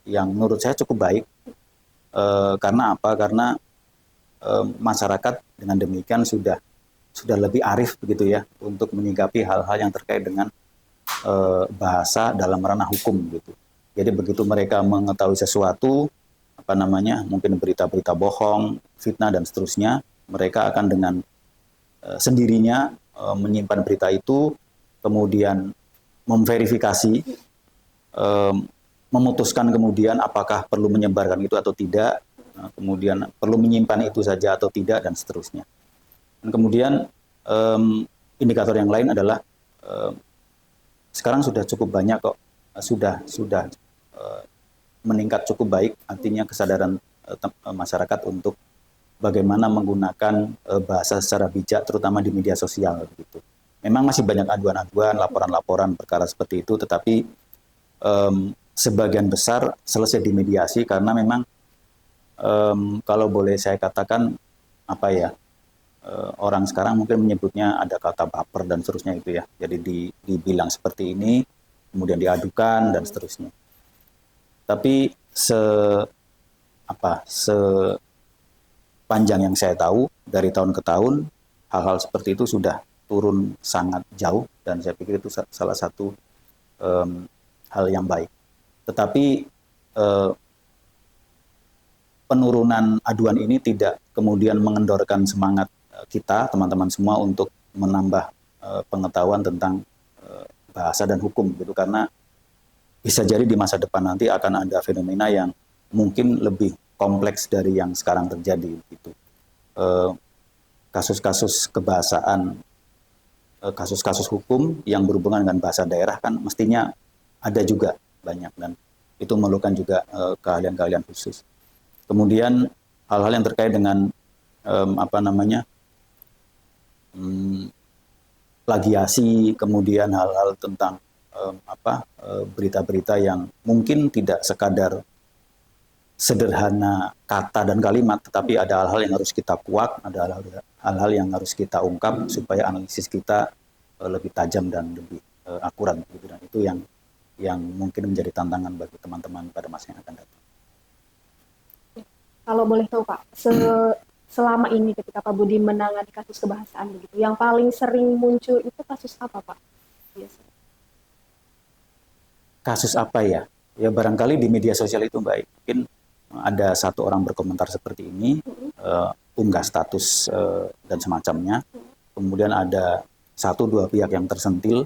yang menurut saya cukup baik. Karena apa? Karena masyarakat dengan demikian sudah lebih arif begitu ya untuk menyikapi hal-hal yang terkait dengan bahasa dalam ranah hukum gitu. Jadi begitu mereka mengetahui sesuatu, mungkin berita-berita bohong, fitnah dan seterusnya, mereka akan dengan sendirinya menyimpan berita itu, kemudian memverifikasi, memutuskan kemudian apakah perlu menyebarkan itu atau tidak, kemudian perlu menyimpan itu saja atau tidak dan seterusnya. Dan kemudian indikator yang lain adalah sekarang sudah cukup banyak kok, sudah meningkat cukup baik, artinya kesadaran masyarakat untuk bagaimana menggunakan bahasa secara bijak, terutama di media sosial gitu. Memang masih banyak aduan-aduan, laporan-laporan perkara seperti itu, tetapi sebagian besar selesai dimediasi karena memang kalau boleh saya katakan orang sekarang mungkin menyebutnya ada kata baper dan seterusnya itu ya. Jadi dibilang seperti ini, kemudian diadukan dan seterusnya. Tapi sepanjang yang saya tahu dari tahun ke tahun hal-hal seperti itu sudah turun sangat jauh dan saya pikir itu salah satu hal yang baik. Tetapi penurunan aduan ini tidak kemudian mengendorkan semangat kita, teman-teman semua untuk menambah pengetahuan tentang bahasa dan hukum gitu, karena bisa jadi di masa depan nanti akan ada fenomena yang mungkin lebih kompleks dari yang sekarang terjadi gitu. Kasus-kasus kebahasaan, kasus-kasus hukum yang berhubungan dengan bahasa daerah kan mestinya ada juga banyak dan itu memerlukan juga keahlian-keahlian khusus. Kemudian hal-hal yang terkait dengan plagiasi, kemudian hal-hal tentang berita-berita yang mungkin tidak sekadar sederhana kata dan kalimat, tetapi ada hal-hal yang harus kita kuak, ada hal-hal yang harus kita ungkap supaya analisis kita lebih tajam dan lebih akurat gitu. Dan itu yang mungkin menjadi tantangan bagi teman-teman pada masa yang akan datang. Kalau boleh tahu Pak, selama ini ketika Pak Budi menangani kasus kebahasaan begitu, yang paling sering muncul itu kasus apa Pak? Biasanya. Kasus apa ya? Ya barangkali di media sosial itu baik. Mungkin ada satu orang berkomentar seperti ini, unggah status dan semacamnya. Kemudian ada satu dua pihak yang tersentil,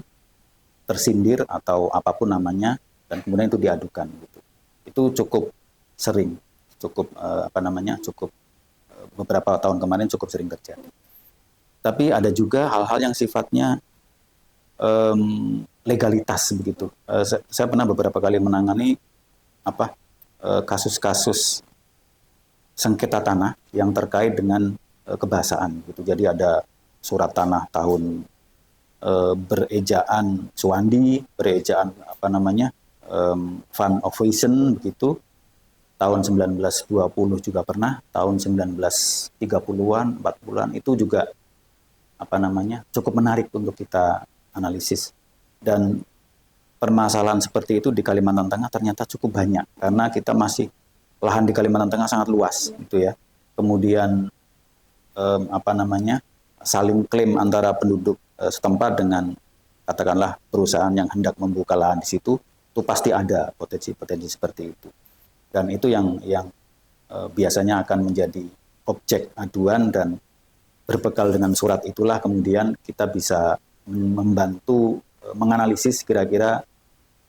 tersindir atau apapun namanya, dan kemudian itu diadukan. Gitu. Itu cukup sering, cukup cukup beberapa tahun kemarin cukup sering terjadi. Tapi ada juga hal-hal yang sifatnya legalitas begitu. Saya pernah beberapa kali menangani kasus-kasus sengketa tanah yang terkait dengan kebahasaan. Gitu. Jadi ada surat tanah tahun berejaan Suwandi, berejaan Van Oyvind begitu. Tahun 1920 juga pernah, tahun 1930-an, 40-an itu juga cukup menarik untuk kita analisis. Dan permasalahan seperti itu di Kalimantan Tengah ternyata cukup banyak karena kita masih lahan di Kalimantan Tengah sangat luas gitu ya. Kemudian saling klaim antara penduduk setempat dengan katakanlah perusahaan yang hendak membuka lahan di situ, itu pasti ada potensi-potensi seperti itu. Dan itu yang biasanya akan menjadi objek aduan, dan berbekal dengan surat itulah kemudian kita bisa membantu menganalisis kira-kira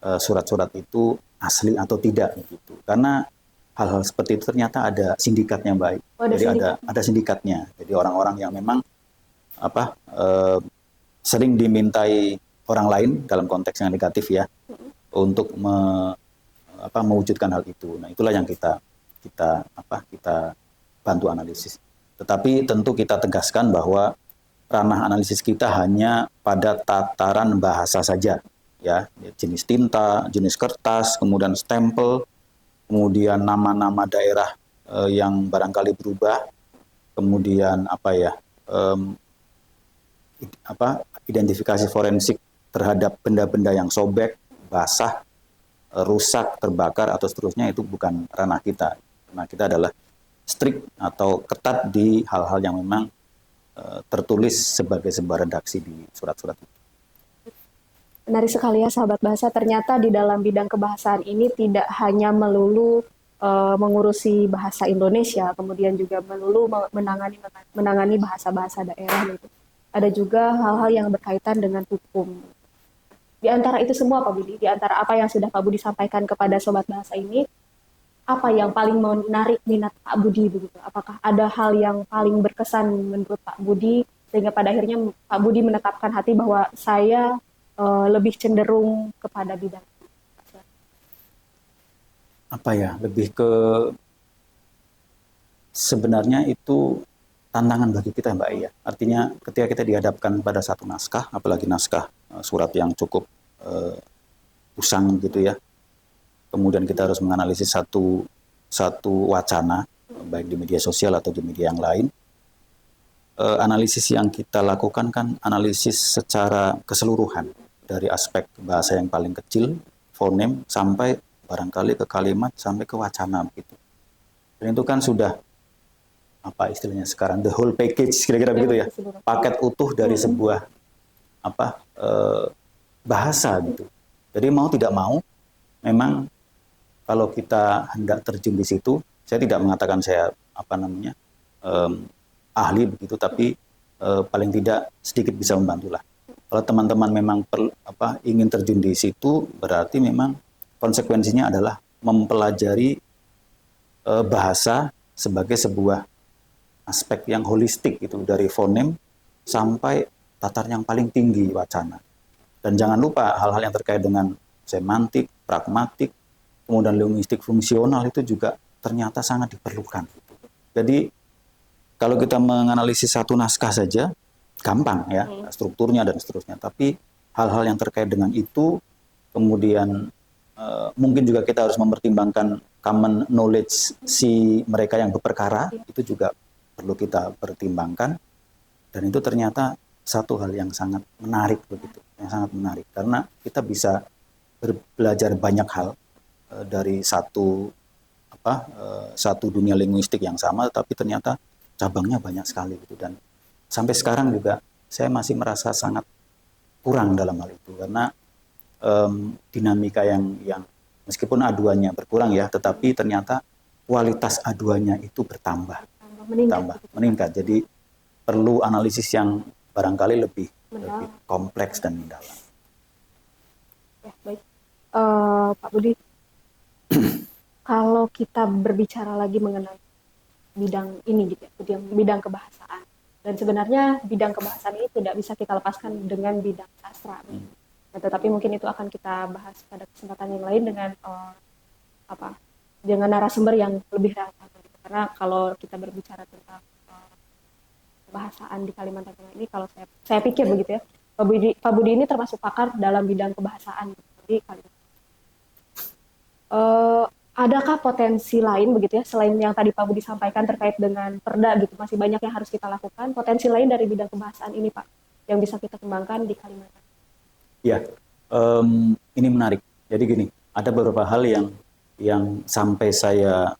surat-surat itu asli atau tidak gitu. Karena hal-hal seperti itu ternyata ada sindikatnya baik. Jadi ada sindikatnya. Jadi orang-orang yang memang sering dimintai orang lain dalam konteks yang negatif ya, untuk mewujudkan hal itu. Nah, itulah yang kita bantu analisis. Tetapi tentu kita tegaskan bahwa ranah analisis kita hanya pada tataran bahasa saja, ya, jenis tinta, jenis kertas, kemudian stempel, kemudian nama-nama daerah yang barangkali berubah, kemudian identifikasi forensik terhadap benda-benda yang sobek, basah, rusak, terbakar atau seterusnya, itu bukan ranah kita. Ranah kita adalah strict atau ketat di hal-hal yang memang tertulis sebagai sebuah redaksi di surat-surat itu. Menarik sekali ya sahabat bahasa, ternyata di dalam bidang kebahasaan ini tidak hanya melulu mengurusi bahasa Indonesia, kemudian juga melulu menangani bahasa-bahasa daerah gitu. Ada juga hal-hal yang berkaitan dengan hukum. Di antara itu semua Pak Budi, di antara apa yang sudah Pak Budi sampaikan kepada Sobat Bahasa ini, apa yang paling menarik minat Pak Budi begitu? Apakah ada hal yang paling berkesan menurut Pak Budi, sehingga pada akhirnya Pak Budi menetapkan hati bahwa saya lebih cenderung kepada bidang lebih ke sebenarnya itu tantangan bagi kita Mbak Iya. Artinya ketika kita dihadapkan pada satu naskah, apalagi naskah surat yang cukup usang gitu ya, kemudian kita harus menganalisis satu wacana, baik di media sosial atau di media yang lain. Analisis yang kita lakukan kan analisis secara keseluruhan, dari aspek bahasa yang paling kecil, fonem, sampai barangkali ke kalimat, sampai ke wacana begitu. Dan itu kan sudah istilahnya sekarang, the whole package, kira-kira begitu ya, paket utuh dari sebuah bahasa gitu. Jadi mau tidak mau, memang kalau kita hendak terjun di situ, saya tidak mengatakan saya ahli begitu, tapi paling tidak sedikit bisa membantu lah. Kalau teman-teman memang ingin terjun di situ, berarti memang konsekuensinya adalah mempelajari bahasa sebagai sebuah aspek yang holistik gitu, dari fonem sampai tatar yang paling tinggi wacana. Dan jangan lupa hal-hal yang terkait dengan semantik, pragmatik, kemudian linguistik fungsional itu juga ternyata sangat diperlukan. Jadi kalau kita menganalisis satu naskah saja gampang ya, strukturnya dan seterusnya. Tapi hal-hal yang terkait dengan itu, kemudian mungkin juga kita harus mempertimbangkan common knowledge si mereka yang berperkara itu juga perlu kita pertimbangkan, dan itu ternyata satu hal yang sangat menarik begitu, yang sangat menarik karena kita bisa belajar banyak hal dari satu dunia linguistik yang sama, tapi ternyata cabangnya banyak sekali gitu. Dan sampai sekarang juga saya masih merasa sangat kurang dalam hal itu karena dinamika yang meskipun aduannya berkurang ya, tetapi ternyata kualitas aduannya itu bertambah, meningkat. Jadi perlu analisis yang barangkali lebih kompleks dan mendalam. Ya, baik. Pak Budi, kalau kita berbicara lagi mengenai bidang ini gitu ya, bidang kebahasaan. Dan sebenarnya bidang kebahasaan ini tidak bisa kita lepaskan dengan bidang sastra. Nah, tetapi mungkin itu akan kita bahas pada kesempatan yang lain dengan dengan narasumber yang lebih relevan. Karena kalau kita berbicara tentang kebahasaan di Kalimantan Tengah ini, kalau saya pikir begitu ya, Pak Budi ini termasuk pakar dalam bidang kebahasaan di Kalimantan. Adakah potensi lain begitu ya, selain yang tadi Pak Budi sampaikan terkait dengan perda gitu, masih banyak yang harus kita lakukan, potensi lain dari bidang kebahasaan ini Pak, yang bisa kita kembangkan di Kalimantan? Ya, ini menarik. Jadi gini, ada beberapa hal yang sampai saya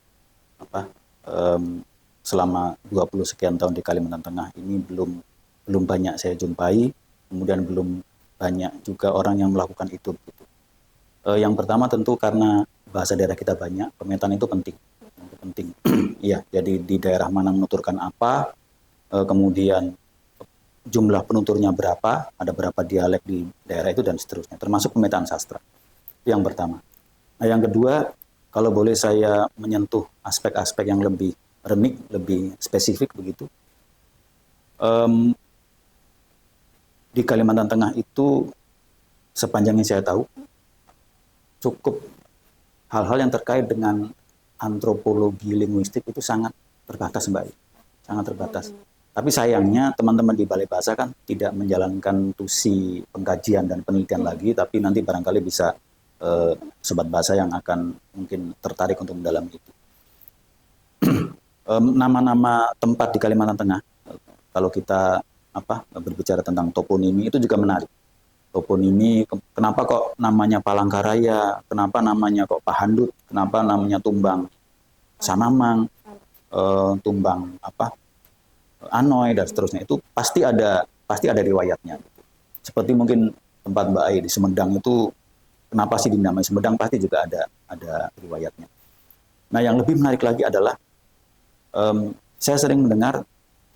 selama 20 sekian tahun di Kalimantan Tengah ini belum banyak saya jumpai, kemudian belum banyak juga orang yang melakukan itu. Gitu. Yang pertama tentu karena bahasa daerah kita banyak, pemetaan itu penting. Iya, jadi di daerah mana menuturkan apa, kemudian jumlah penuturnya berapa, ada berapa dialek di daerah itu dan seterusnya, termasuk pemetaan sastra. Yang pertama. Nah, yang kedua, kalau boleh saya menyentuh aspek-aspek yang lebih remik, lebih spesifik begitu. Di Kalimantan Tengah itu sepanjang yang saya tahu cukup hal-hal yang terkait dengan antropologi linguistik itu sangat terbatas, Mbak. Sangat terbatas. Tapi sayangnya teman-teman di Balai Bahasa kan tidak menjalankan tusi pengkajian dan penelitian lagi, tapi nanti barangkali bisa sobat bahasa yang akan mungkin tertarik untuk mendalami itu. Nama-nama tempat di Kalimantan Tengah, kalau kita berbicara tentang toponimi itu juga menarik. Toponimi, kenapa kok namanya Palangkaraya, kenapa namanya kok Pahandut, kenapa namanya Tumbang Sanamang, Tumbang Anoy dan seterusnya, itu pasti ada riwayatnya. Seperti mungkin tempat Mbak Ai di Sumedang itu, kenapa sih dinamai Sumedang, pasti juga ada riwayatnya. Nah, yang lebih menarik lagi adalah saya sering mendengar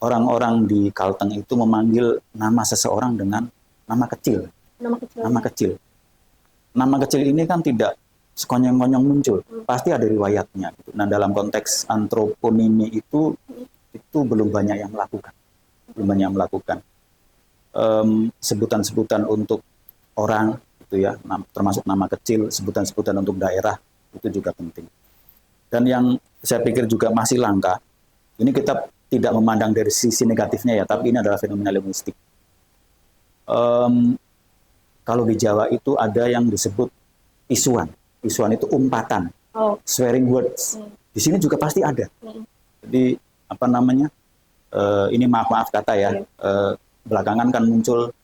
orang-orang di Kalteng itu memanggil nama seseorang dengan nama kecil. Nama kecil. Nama kecil ini kan tidak sekonyong-konyong muncul, pasti ada riwayatnya. Nah, dalam konteks antroponimi itu belum banyak yang melakukan. Sebutan-sebutan untuk orang itu ya, termasuk nama kecil, sebutan-sebutan untuk daerah itu juga penting. Dan yang saya pikir juga masih langka, ini kita tidak memandang dari sisi negatifnya ya, tapi ini adalah fenomena linguistik. Kalau di Jawa itu ada yang disebut isuan. Isuan itu umpatan, swearing words. Di sini juga pasti ada. Jadi ini maaf kata ya. Belakangan kan muncul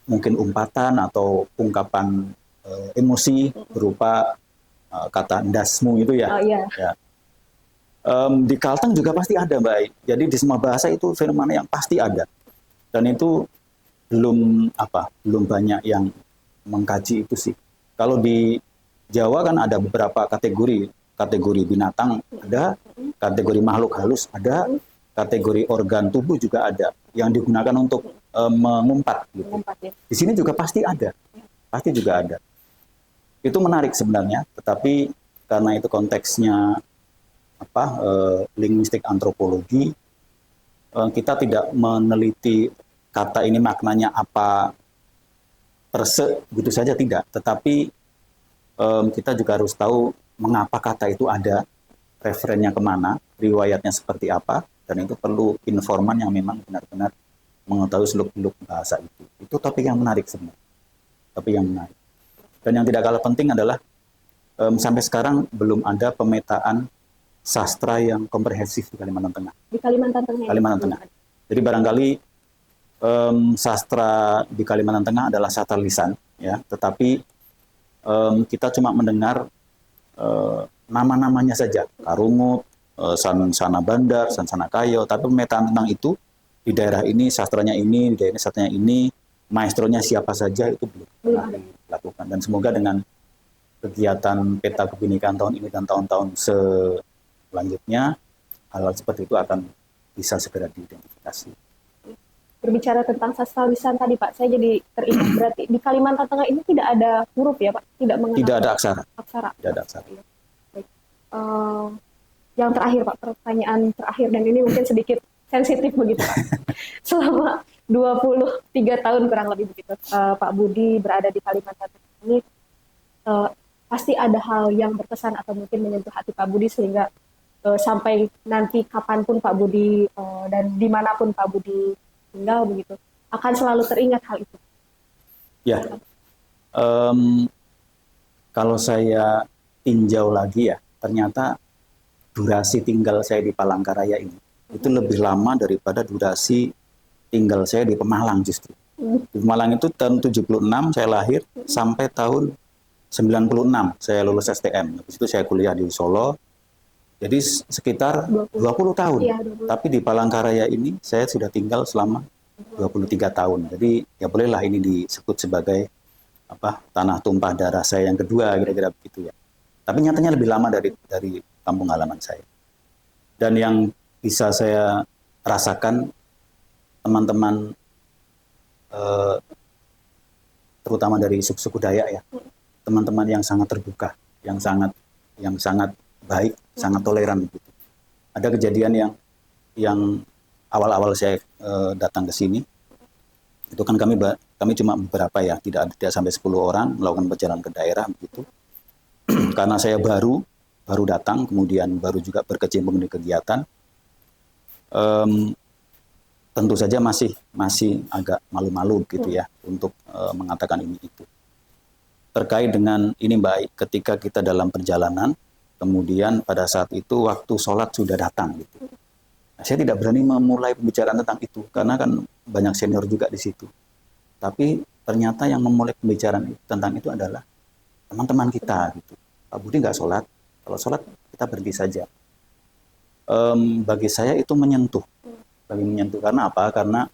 mungkin umpatan atau ungkapan emosi berupa kata ndasmu itu ya. Ya. Di Kalteng juga pasti ada, Mbak. Jadi di semua bahasa itu fenomena yang pasti ada. Dan itu belum banyak yang mengkaji itu sih. Kalau di Jawa kan ada beberapa kategori binatang ada, kategori makhluk halus ada, kategori organ tubuh juga ada yang digunakan untuk mengumpat gitu. Di sini juga pasti ada. Pasti juga ada. Itu menarik sebenarnya, tetapi karena itu konteksnya linguistik antropologi, kita tidak meneliti kata ini maknanya apa perse gitu saja, tidak. Tetapi kita juga harus tahu mengapa kata itu ada, referennya kemana, riwayatnya seperti apa, dan itu perlu informan yang memang benar-benar mengetahui seluk-beluk bahasa itu. Itu topik yang menarik sebenarnya. Topik yang menarik. Dan yang tidak kalah penting adalah sampai sekarang belum ada pemetaan sastra yang komprehensif di Kalimantan Tengah. Di Kalimantan Tengah. Kalimantan Tengah. Jadi barangkali sastra di Kalimantan Tengah adalah sastra lisan, ya, tetapi kita cuma mendengar nama-namanya saja, Karungut, Sansana Bandar, Sansana Kayo, tapi pemetaan tentang itu di daerah ini sastranya ini, di daerah ini sastranya ini, maestronya siapa saja itu belum pernah dilakukan. Dan semoga dengan kegiatan peta kebinekaan tahun ini dan tahun-tahun selanjutnya, hal-hal seperti itu akan bisa segera diidentifikasi. Berbicara tentang sastra lisan tadi Pak, saya jadi teringat berarti di Kalimantan Tengah ini tidak ada huruf ya Pak? Tidak ada aksara. Tidak ada aksara. Baik. Yang terakhir Pak, pertanyaan terakhir, dan ini mungkin sedikit sensitif begitu Pak. Selama 23 tahun kurang lebih begitu Pak Budi berada di Kalimantan Tengah ini, pasti ada hal yang berkesan atau mungkin menyentuh hati Pak Budi sehingga sampai nanti kapanpun Pak Budi dan dimanapun Pak Budi tinggal begitu, akan selalu teringat hal itu. Ya, kalau saya tinjau lagi ya, ternyata durasi tinggal saya di Palangkaraya ini itu lebih lama daripada durasi tinggal saya di Pemalang justru. Di Pemalang itu tahun 76 saya lahir sampai tahun 96 saya lulus STM. Habis itu saya kuliah di Solo. Jadi sekitar 20 tahun. Ya, 20. Tapi di Palangkaraya ini saya sudah tinggal selama 23 tahun. Jadi ya bolehlah ini disebut sebagai tanah tumpah darah saya yang kedua, kira-kira begitu ya. Tapi nyatanya lebih lama dari kampung halaman saya. Dan yang bisa saya rasakan teman-teman terutama dari suku Dayak ya, teman-teman yang sangat terbuka, yang sangat baik, sangat toleran gitu. Ada kejadian yang awal-awal saya datang ke sini, itu kan kami cuma beberapa ya, tidak sampai 10 orang melakukan perjalanan ke daerah begitu. Karena saya baru datang, kemudian baru juga berkecimpung di kegiatan, tentu saja masih agak malu-malu gitu ya untuk mengatakan ini itu. Terkait dengan ini Mbak, ketika kita dalam perjalanan, kemudian pada saat itu waktu sholat sudah datang gitu. Nah, saya tidak berani memulai pembicaraan tentang itu karena kan banyak senior juga di situ. Tapi ternyata yang memulai pembicaraan tentang itu adalah teman-teman kita gitu. Pak Budi nggak sholat, kalau sholat kita berhenti saja. Bagi saya itu menyentuh. Karena apa? Karena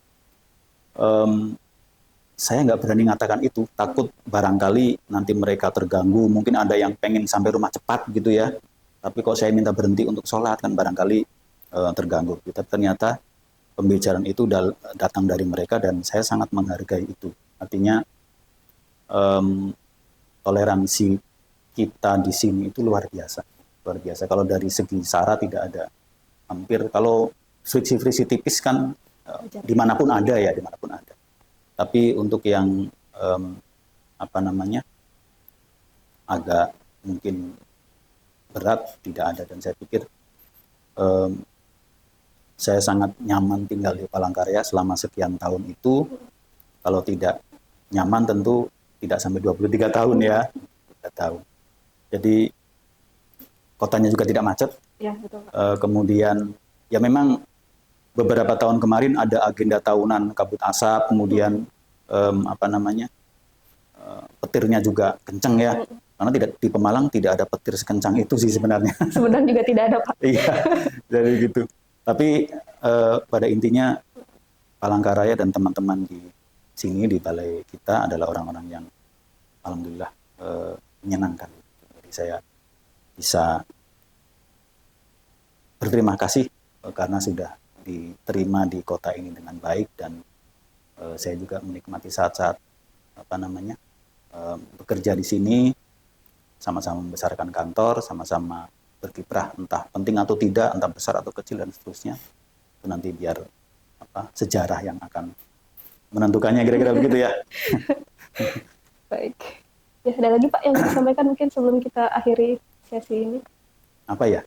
saya nggak berani mengatakan itu, takut barangkali nanti mereka terganggu, mungkin ada yang pengen sampai rumah cepat gitu ya, tapi kok saya minta berhenti untuk sholat kan barangkali terganggu. Tapi ternyata pembicaraan itu datang dari mereka dan saya sangat menghargai itu. Artinya toleransi kita di sini itu luar biasa. Kalau dari segi sara tidak ada, hampir kalau friksi-friksi tipis kan dimanapun ada ya, dimanapun ada. Tapi untuk yang agak mungkin berat tidak ada, dan saya pikir saya sangat nyaman tinggal di Palangkaraya selama sekian tahun itu. Kalau tidak nyaman tentu tidak sampai 23 tahun ya, 3 tahun. Jadi kotanya juga tidak macet. Ya, betul. Kemudian ya memang beberapa tahun kemarin ada agenda tahunan kabut asap, kemudian petirnya juga kenceng ya. Karena di Pemalang tidak ada petir sekencang itu sih sebenarnya. Sebenarnya juga tidak ada Pak. Iya, jadi gitu. Tapi pada intinya Palangkaraya dan teman-teman di sini di balai kita adalah orang-orang yang alhamdulillah menyenangkan. Jadi saya bisa berterima kasih karena sudah diterima di kota ini dengan baik, dan saya juga menikmati saat-saat bekerja di sini, sama-sama membesarkan kantor, sama-sama berkiprah, entah penting atau tidak, entah besar atau kecil dan seterusnya. Itu nanti biar sejarah yang akan menentukannya, kira-kira begitu ya. Baik. Ya, ada lagi Pak yang bisa sampaikan mungkin sebelum kita akhiri sesi ini? Apa ya?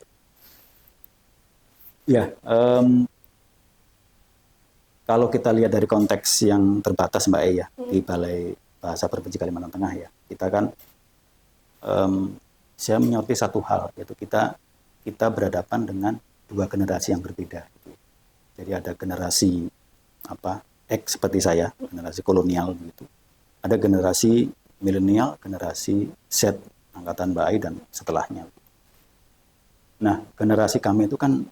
Ya, kalau kita lihat dari konteks yang terbatas Mbak Eya, di Balai Bahasa Provinsi Kalimantan Tengah ya, kita kan saya menyoroti satu hal, yaitu kita berhadapan dengan dua generasi yang berbeda. Jadi ada generasi X seperti saya, generasi kolonial begitu. Ada generasi milenial, generasi Z, angkatan Mbak Ai dan setelahnya. Nah, generasi kami itu kan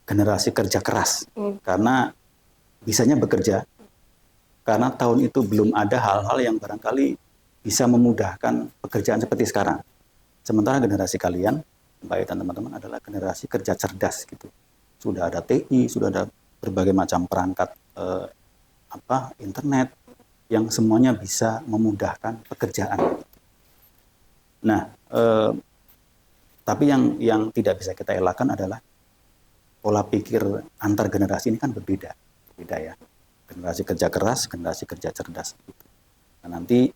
generasi kerja keras, karena bisanya bekerja, karena tahun itu belum ada hal-hal yang barangkali bisa memudahkan pekerjaan seperti sekarang. Sementara generasi kalian, Mbak Ai dan teman-teman, adalah generasi kerja cerdas gitu. Sudah ada TI, sudah ada berbagai macam perangkat internet yang semuanya bisa memudahkan pekerjaan. Nah, tapi yang tidak bisa kita elakkan adalah pola pikir antar generasi ini kan berbeda ya. Generasi kerja keras, generasi kerja cerdas. Nah, nanti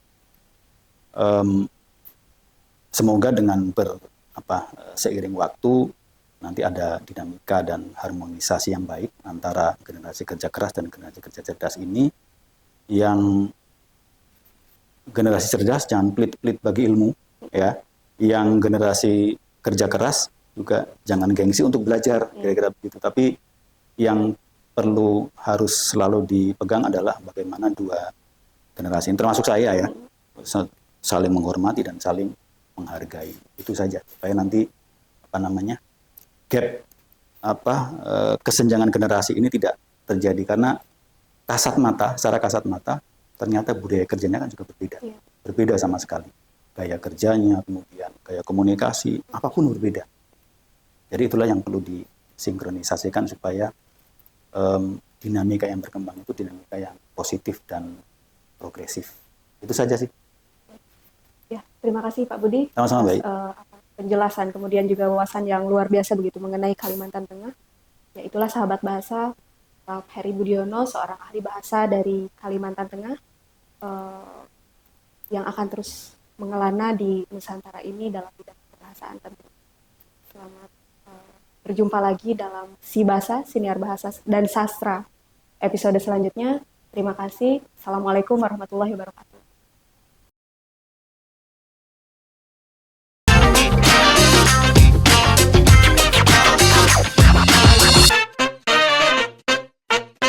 semoga dengan seiring waktu nanti ada dinamika dan harmonisasi yang baik antara generasi kerja keras dan generasi kerja cerdas ini, yang generasi cerdas jangan pelit-pelit bagi ilmu, ya. Yang generasi kerja keras juga jangan gengsi untuk belajar, kira-kira begitu. Tapi yang perlu harus selalu dipegang adalah bagaimana dua generasi, termasuk saya ya, saling menghormati dan saling menghargai. Itu saja, supaya nanti gap kesenjangan generasi ini tidak terjadi, karena secara kasat mata ternyata budaya kerjanya kan juga berbeda sama sekali, gaya kerjanya, kemudian gaya komunikasi, apapun berbeda. Jadi itulah yang perlu disinkronisasikan supaya dinamika yang berkembang itu dinamika yang positif dan progresif. Itu saja sih. Ya, terima kasih Pak Budi. Sama-sama, baik. Penjelasan kemudian juga wawasan yang luar biasa begitu mengenai Kalimantan Tengah. Ya, itulah sahabat bahasa, Pak Heri Budiono, seorang ahli bahasa dari Kalimantan Tengah, yang akan terus mengelana di Nusantara ini dalam bidang kebahasaan tentunya. Selamat berjumpa lagi dalam Si Bahasa, Siniar Bahasa dan Sastra episode selanjutnya. Terima kasih. Assalamualaikum warahmatullahi wabarakatuh.